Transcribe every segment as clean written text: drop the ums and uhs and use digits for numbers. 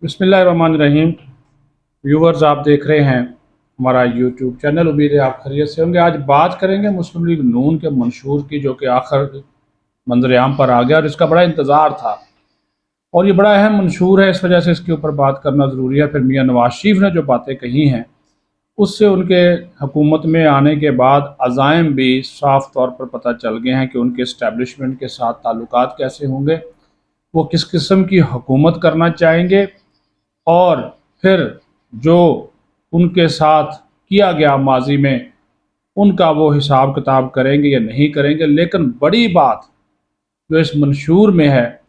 बिस्मिल्लाहिर्रहमानिर्रहीम। व्यूवर्स, आप देख रहे हैं हमारा यूट्यूब चैनल। उम्मीद है आप खैरियत से होंगे। आज बात करेंगे मुस्लिम लीग नून के मंशूर की, जो कि आखिर मंजर-ए-आम पर आ गया और इसका बड़ा इंतज़ार था और ये बड़ा अहम मंशूर है, इस वजह से इसके ऊपर बात करना ज़रूरी है। फिर मियाँ नवाज शरीफ ने जो बातें कही हैं उससे उनके हुकूमत में आने के बाद अज़ाइम भी साफ तौर पर पता चल गए हैं कि उनके इस्टेब्लिशमेंट के साथ ताल्लुकात कैसे होंगे, वो किस किस्म की हुकूमत करना चाहेंगे और फिर जो उनके साथ किया गया माजी में उनका वो हिसाब किताब करेंगे या नहीं करेंगे। लेकिन बड़ी बात जो इस मंशूर में है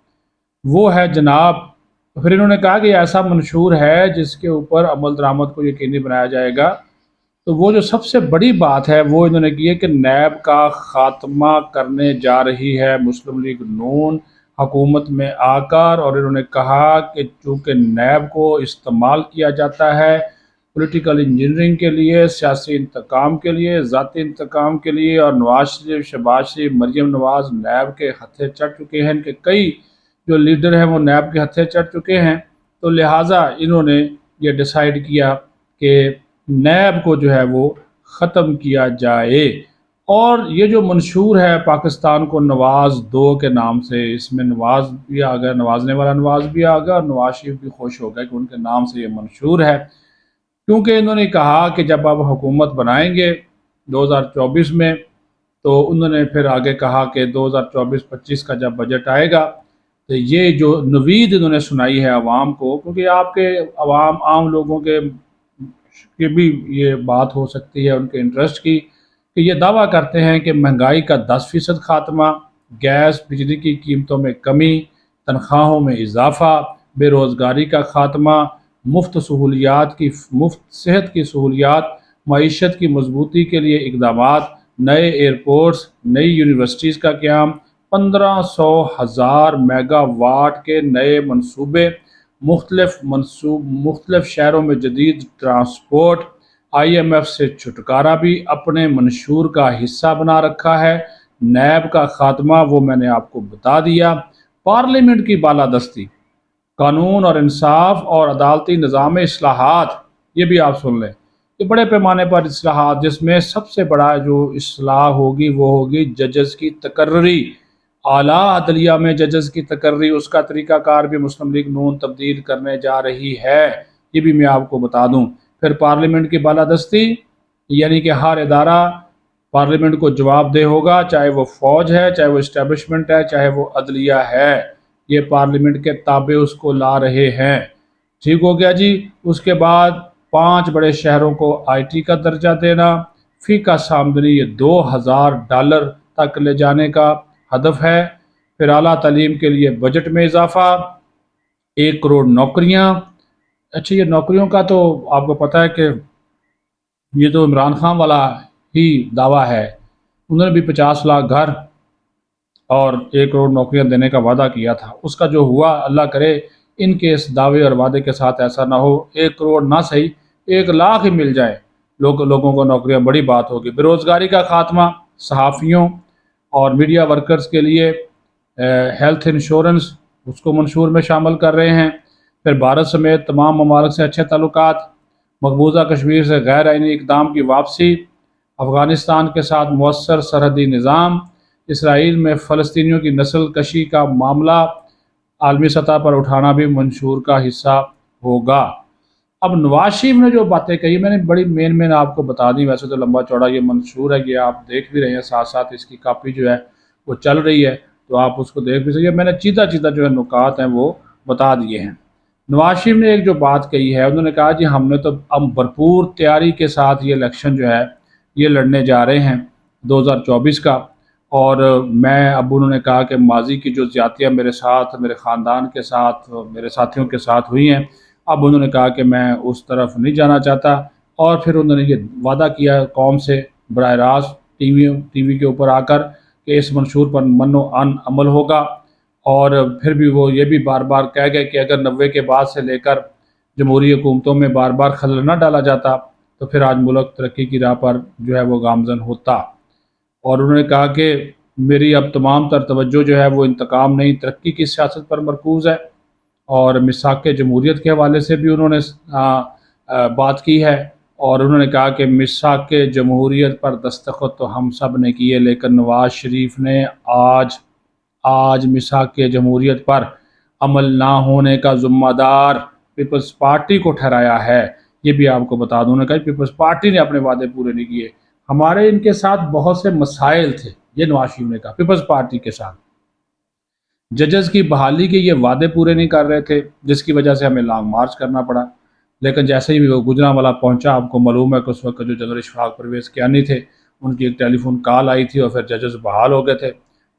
वो है जनाब, फिर इन्होंने कहा कि ऐसा मंशूर है जिसके ऊपर अमल दरामद को यकीनी बनाया जाएगा। तो वो जो सबसे बड़ी बात है वो इन्होंने की है कि नैब का ख़ात्मा करने जा रही है मुस्लिम लीग नून हुकूमत में आकर। और इन्होंने कहा कि चूँकि नैब को इस्तेमाल किया जाता है पॉलिटिकल इंजीनियरिंग के लिए, सियासी इंतकाम के लिए, ज़ाती इंतकाम के लिए, और नवाज शरीफ, शहबाज शरीफ, मरीम नवाज नैब के हत्थे चढ़ चुके हैं। इनके कई जो लीडर हैं वो नैब के हत्थे चढ़ चुके हैं। तो लिहाजा इन्होंने ये डिसाइड किया कि नैब को जो है वो ख़त्म किया जाए। और ये जो मंशूर है पाकिस्तान को नवाज दो के नाम से, इसमें नवाज भी आ गया, नवाजने वाला नवाज भी आ गया और नवाज शरीफ भी खुश हो गए कि उनके नाम से ये मंशूर है। क्योंकि इन्होंने कहा कि जब आप हुकूमत बनाएंगे 2024 में, तो उन्होंने फिर आगे कहा कि 2024-25 का जब बजट आएगा तो ये जो नवीद इन्होंने सुनाई है आवाम को, क्योंकि आपके आवाम आम लोगों के भी ये बात हो सकती है उनके इंटरेस्ट की, कि ये दावा करते हैं कि महंगाई का 10% खात्मा, गैस बिजली की कीमतों में कमी, तनख्वाहों में इजाफा, बेरोज़गारी का खात्मा, मुफ्त सेहत की सहूलियात, मईशत की मजबूती के लिए इकदामात, नए एयरपोर्ट्स, नई यूनिवर्सिटीज़ का क़याम, 1500,000 मेगावाट के नए मनसूबे, मुख्तलिफ शहरों में जदीद ट्रांसपोर्ट, IMF से छुटकारा भी अपने मंशूर का हिस्सा बना रखा है। नैब का खात्मा वो मैंने आपको बता दिया। पार्लियामेंट की बालादस्ती, कानून और इंसाफ और अदालती निज़ाम इस्लाहात, ये भी आप सुन लें। ये बड़े पैमाने पर इस्लाहात, जिसमें सबसे बड़ा जो इस्लाह होगी वो होगी जजेस की तकर्री। आला अदलिया में जजेस की तकर्री, उसका तरीक़ाकार भी मुस्लिम लीग नून तब्दील करने जा रही है, ये भी मैं आपको बता दूँ। फिर पार्लियामेंट की बालादस्ती, यानी कि हर इदारा पार्लियामेंट को जवाबदेह होगा, चाहे वो फ़ौज है, चाहे वो इस्टेब्लिशमेंट है, चाहे वो अदलिया है, ये पार्लियामेंट के ताबे उसको ला रहे हैं। ठीक हो गया जी। उसके बाद 5 बड़े शहरों को IT का दर्जा देना, फ़ी का आमदनी ये $2000 तक ले जाने का हदफ है। फिर आला तालीम के लिए बजट में इजाफा, 1 करोड़ नौकरियाँ। अच्छा, ये नौकरियों का तो आपको पता है कि ये तो इमरान खान वाला ही दावा है। उन्होंने भी 50 लाख घर और 1 करोड़ नौकरियां देने का वादा किया था। उसका जो हुआ, अल्लाह करे इनके इस दावे और वादे के साथ ऐसा ना हो, 1 करोड़ ना सही 1 लाख ही मिल जाए लोगों को नौकरियां, बड़ी बात होगी। बेरोज़गारी का खात्मा, सहाफ़ियों और मीडिया वर्कर्स के लिए हेल्थ इंश्योरेंस, उसको मंशूर में शामिल कर रहे हैं। फिर भारत समेत तमाम ममालिक से अच्छे ताल्लुकात, मकबूजा कश्मीर से गैर आइनी इक़दाम की वापसी, अफ़गानिस्तान के साथ मौसर सरहदी निज़ाम, इसराइल में फ़लस्तीनियों की नस्ल कशी का मामला आलमी सतह पर उठाना भी मंशूर का हिस्सा होगा। अब नवाज शरीफ ने जो बातें कही, मैंने बड़ी मेन आपको बता दी। वैसे तो लंबा चौड़ा ये मंशूर है, ये आप देख भी रहे हैं, साथ साथ इसकी कापी जो है वो चल रही है, तो आप उसको देख भी सकिए। मैंने चीता चीता जो है नुकात हैं वो बता दिए हैं। नवाज शरीफ ने एक जो बात कही है, उन्होंने कहा जी हमने तो हम भरपूर तैयारी के साथ ये इलेक्शन जो है ये लड़ने जा रहे हैं 2024 का। और मैं, अब उन्होंने कहा कि माजी की जो ज़्यादतियाँ मेरे साथ, मेरे ख़ानदान के साथ, मेरे साथियों के साथ हुई हैं, अब उन्होंने कहा कि मैं उस तरफ नहीं जाना चाहता। और फिर उन्होंने ये वादा किया कौम से बराह रास्त टीवी के ऊपर आकर कि इस मंशूर पर मनो अन अमल होगा। और फिर भी वो ये भी बार बार कह गए कि अगर 90 के बाद से लेकर जमहूरी हुकूमतों में बार बार खलल न डाला जाता तो फिर आज मुल्क तरक्की की राह पर जो है वो गामजन होता। और उन्होंने कहा कि मेरी अब तमाम तर तवज्जो जो है वो इंतकाम नहीं, तरक्की की सियासत पर मरकूज़ है। اور میثاق جمہوریت کے حوالے سے بھی انہوں نے بات کی ہے، اور انہوں نے کہا کہ میثاق جمہوریت پر دستخط تو ہم سب نے کیے، لیکن نواز شریف نے آج میثاق جمہوریت پر عمل نہ ہونے کا ذمہ دار پیپلز پارٹی کو ٹھہرایا ہے۔ یہ بھی آپ کو بتا دوں، انہوں نے کہا پیپلز پارٹی نے اپنے وعدے پورے نہیں کیے، ہمارے ان کے ساتھ بہت سے مسائل تھے، یہ نواز شریف نے کہا پیپلز پارٹی کے ساتھ ججز کی بحالی کے یہ وعدے پورے نہیں کر رہے تھے، جس کی وجہ سے ہمیں لانگ مارچ کرنا پڑا۔ لیکن جیسے ہی وہ گجرانوالہ پہنچا، آپ کو معلوم ہے کہ اس وقت جو جنرل اشفاق پرویز کیانی تھے، ان کی ایک ٹیلی فون کال آئی تھی اور پھر ججز بحال ہو گئے تھے،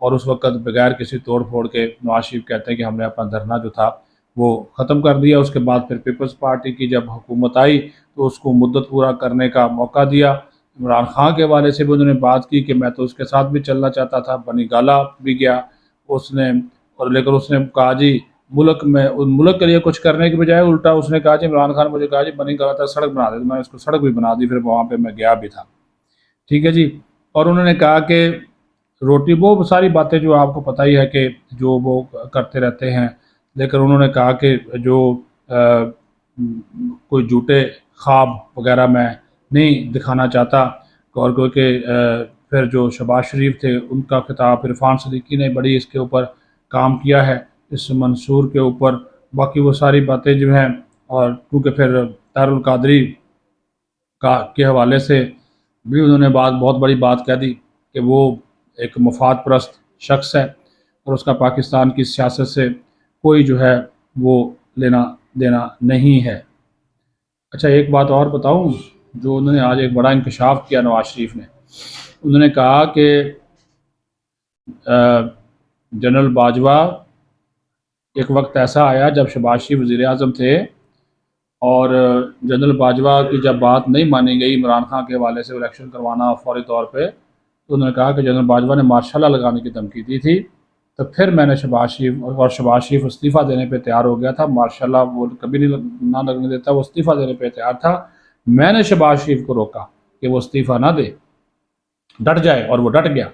اور اس وقت بغیر کسی توڑ پھوڑ کے نواز شریف کہتے ہیں کہ ہم نے اپنا دھرنا جو تھا وہ ختم کر دیا۔ اس کے بعد پھر پیپلز پارٹی کی جب حکومت آئی تو اس کو مدت پورا کرنے کا موقع دیا۔ عمران خان کے حوالے سے بھی انہوں نے بات کی کہ میں تو اس کے ساتھ بھی چلنا چاہتا تھا، بنی گالا بھی گیا اس نے، اور لیکن اس نے کہا جی ملک کے لیے کچھ کرنے کی بجائے الٹا اس نے کہا جی عمران خان مجھے کہا جی بنی گالا تک سڑک بنا دے، تو میں نے اس کو سڑک بھی بنا دی، پھر وہاں پہ میں گیا بھی تھا، ٹھیک ہے جی۔ اور انہوں نے کہا کہ روٹی، وہ ساری باتیں جو آپ کو پتہ ہی ہے کہ جو وہ کرتے رہتے ہیں، لیکن انہوں نے کہا کہ جو کوئی جھوٹے خواب وغیرہ میں نہیں دکھانا چاہتا، اور کیونکہ پھر جو شہباز شریف تھے ان کا خطاب عرفان صدیقی نے بڑی اس کے اوپر کام کیا ہے، اس منصور کے اوپر، باقی وہ ساری باتیں جو ہیں، اور کیونکہ پھر طاہر القادری کے حوالے سے بھی انہوں نے بہت بڑی بات کہہ دی کہ وہ ایک مفاد پرست شخص ہے اور اس کا پاکستان کی سیاست سے کوئی جو ہے وہ لینا دینا نہیں ہے۔ اچھا ایک بات اور بتاؤں، جو انہوں نے آج ایک بڑا انکشاف کیا نواز شریف نے، انہوں نے کہا کہ جنرل باجوہ، ایک وقت ایسا آیا جب شہباز شریف وزیر اعظم تھے اور جنرل باجوہ کی جب بات نہیں مانی گئی عمران خان کے حوالے سے الیکشن کروانا فوری طور پہ، تو انہوں نے کہا کہ جنرل باجوہ نے مارشاء اللہ لگانے کی دھمکی دی تھی، تو پھر میں نے شہباز شریف استعفیٰ دینے پہ تیار ہو گیا تھا، مارشاء اللہ وہ کبھی نہ لگنے دیتا، وہ استعفیٰ دینے پہ تیار تھا، میں نے شہباز شریف کو روکا کہ وہ استعفیٰ نہ دے، ڈٹ جائے، اور وہ ڈٹ گیا،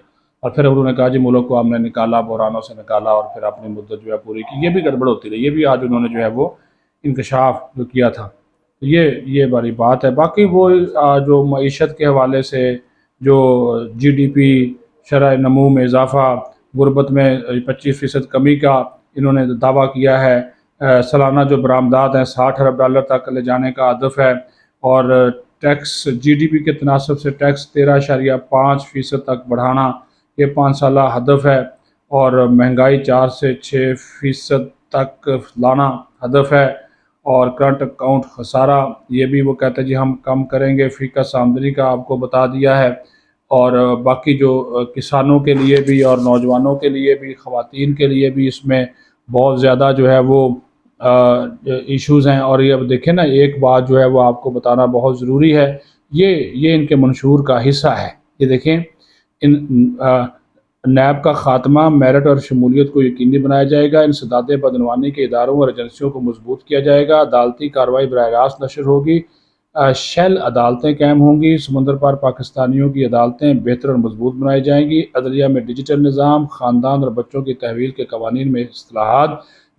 اور پھر انہوں نے کہا جی ملک کو ہم نے نکالا، بحرانوں سے نکالا، اور پھر اپنی مدت جو ہے پوری کی، یہ بھی گڑبڑ ہوتی رہی، یہ بھی آج انہوں نے جو ہے وہ انکشاف جو کیا تھا، یہ بڑی بات ہے۔ باقی وہ جو معیشت کے حوالے سے جو جی ڈی پی شرح نمو میں اضافہ، غربت میں 25% کمی کا انہوں نے دعویٰ کیا ہے، سالانہ جو برآمدات ہیں 60 ارب ڈالر تک لے جانے کا ہدف ہے، اور ٹیکس جی ڈی پی کے تناسب سے ٹیکس 13.5% تک بڑھانا، یہ 5 سالہ ہدف ہے، اور مہنگائی 4 سے 6% تک لانا ہدف ہے، اور کرنٹ اکاؤنٹ خسارہ یہ بھی وہ کہتے ہیں جی ہم کم کریں گے، فی کس آمدنی کا آپ کو بتا دیا ہے، اور باقی جو کسانوں کے لیے بھی اور نوجوانوں کے لیے بھی، خواتین کے لیے بھی اس میں بہت زیادہ جو ہے وہ ایشوز ہیں۔ اور یہ اب دیکھیں نا، ایک بات جو ہے وہ آپ کو بتانا بہت ضروری ہے، یہ ان کے منشور کا حصہ ہے، یہ دیکھیں ان نیب کا خاتمہ، میرٹ اور شمولیت کو یقینی بنایا جائے گا، انسداد بدعنوانی کے اداروں اور ایجنسیوں کو مضبوط کیا جائے گا، عدالتی کارروائی براہ راست نشر ہوگی، شیل عدالتیں قائم ہوں گی، سمندر پار پاکستانیوں کی عدالتیں بہتر اور مضبوط بنائی جائیں گی، عدلیہ میں ڈیجیٹل نظام، خاندان اور بچوں کی تحویل کے قوانین میں اصلاحات،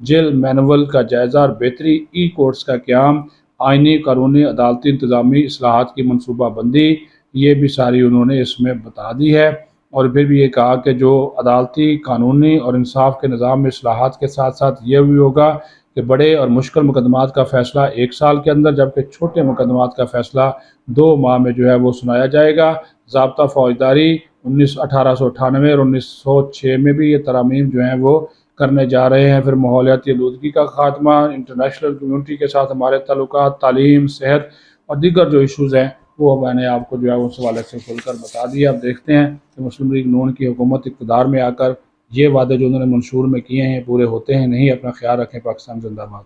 جیل مینول کا جائزہ اور بہتری، ای کورٹس کا قیام، آئینی قانونی عدالتی انتظامی اصلاحات کی منصوبہ بندی، یہ بھی ساری انہوں نے اس میں بتا دی ہے۔ اور پھر بھی یہ کہا کہ جو عدالتی قانونی اور انصاف کے نظام میں اصلاحات کے ساتھ ساتھ یہ بھی ہوگا کہ بڑے اور مشکل مقدمات کا فیصلہ 1 سال کے اندر، جبکہ چھوٹے مقدمات کا فیصلہ 2 ماہ میں جو ہے وہ سنایا جائے گا۔ ضابطہ فوجداری 1898 اور 1906 میں بھی یہ ترامیم جو ہیں وہ کرنے جا رہے ہیں۔ پھر ماحولیاتی آلودگی کا خاتمہ، انٹرنیشنل کمیونٹی کے ساتھ ہمارے تعلقات، تعلیم، صحت اور دیگر جو ایشوز ہیں وہ میں نے آپ کو جو ہے اس حوالے سے کھول کر بتا دیا۔ اب دیکھتے ہیں کہ مسلم لیگ نون کی حکومت اقتدار میں آ کر یہ وعدے جو انہوں نے منشور میں کیے ہیں پورے ہوتے ہیں نہیں۔ اپنا خیال رکھیں، پاکستان زندہ باد۔